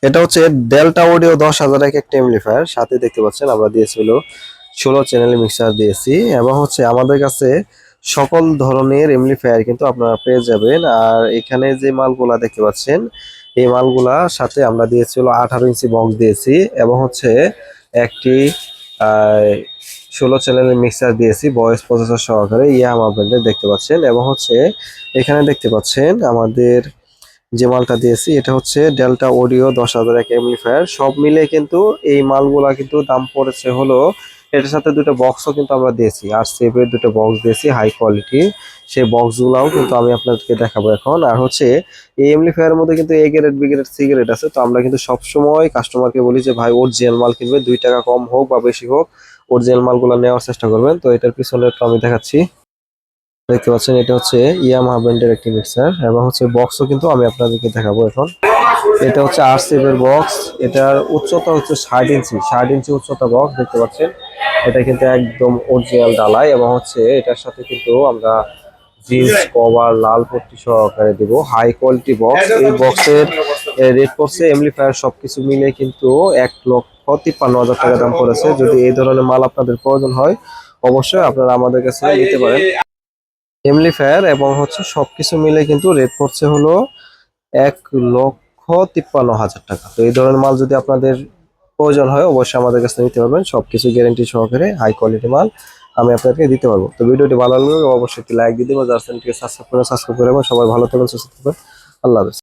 এটা হচ্ছে delta audio 10,000 একটা এমপ্লিফায়ার, সাথে দেখতে পাচ্ছেন আমরা দিয়েছি হলো 16 চ্যানেল মিক্সার দিয়েছি, এবং হচ্ছে আমাদের কাছে সকল ধরনের এমপ্লিফায়ার কিন্তু আপনারা পেয়ে যাবেন। আর এখানে যে মালগুলা দেখতে পাচ্ছেন এই মালগুলা সাথে আমরা দিয়েছি হলো 18 ইঞ্চি বক্স দিয়েছি, এবং হচ্ছে একটি আহ 16 চ্যানেলের মিক্সার দিয়েছি ভয়েস প্রসেসর সহকারে ইয়ামাহা ব্র্যান্ডের দেখতে পাচ্ছেন। এবং হচ্ছে এখানে দেখতে পাচ্ছেন আমাদের যে মালটা দিয়েছি এটা হচ্ছে ডেল্টা অডিও 10,000 এক এমপ্লিফায়ার। সব মিলে কিন্তু এই মালগুলা কিন্তু দাম পড়েছে হলো, এটার সাথে দুটো বক্সও কিন্তু আমরা দিয়েছি, আর সেভের দুটো বক্স দিয়েছি হাই কোয়ালিটি। সেই বক্সগুলাও কিন্তু আমি আপনাদেরকে দেখাবো এখন। আর হচ্ছে এই এমপ্লিফায়ারের মধ্যে কিন্তু A grade B grade C grade আছে, তো আমরা কিন্তু সবসময় কাস্টমারকে বলি যে ভাই অরিজিনাল মাল কিনবে, 2 টাকা কম হোক বা বেশি হোক অরিজিনাল মালগুলো নেওয়ার চেষ্টা করবেন। তো এটার পিছনে একটু আমি দেখাচ্ছি, দেখতে পাচ্ছেন এটা হচ্ছে ইয়ামাহা ব্র্যান্ডের একটি মিক্সার, এবং হচ্ছে বক্সও কিন্তু আমি আপনাদেরকে দেখাবো এখন। এটা হচ্ছে আর7 এর বক্স, এটার উচ্চতা হচ্ছে 60 ইঞ্চি, 60 ইঞ্চি উচ্চতা বক্স দেখতে পাচ্ছেন। এটা কিন্তু একদম অরিজিনাল ডালাই, এবং হচ্ছে এটার সাথে কিন্তু আমরা জিন্স কভার লাল পট্টি সহকারে দিব, হাই কোয়ালিটি বক্স। এই বক্সের রেট পড়ছে এমপ্লিফায়ার সবকিছু মিলে কিন্তু 1,53,000 টাকা দাম পড়েছে। যদি এই ধরনের মাল আপনাদের প্রয়োজন হয় অবশ্যই আপনারা আমাদের কাছে নিতে পারেন। এমপ্লিফায়ার এবং হচ্ছে সবকিছু মিলে কিন্তু রেট পড়ছে হলো 1,53,000 টাকা। তো এই ধরনের মাল যদি আপনাদের প্রয়োজন হয় অবশ্যই আমাদের কাছে নিতে পারবেন, সবকিছু গ্যারেন্টি সহকারে হাই কোয়ালিটি মাল আমি আপনাদেরকে দিতে পারবো। তো ভিডিওটি ভালো লাগলে অবশ্যই একটি লাইক দিয়ে দেবো, যার চ্যানেলটিকে সাবস্ক্রাইব করে এবং সবাই ভালো থাকবেন সুস্থ থাকবেন। আল্লাহ হাফেজ।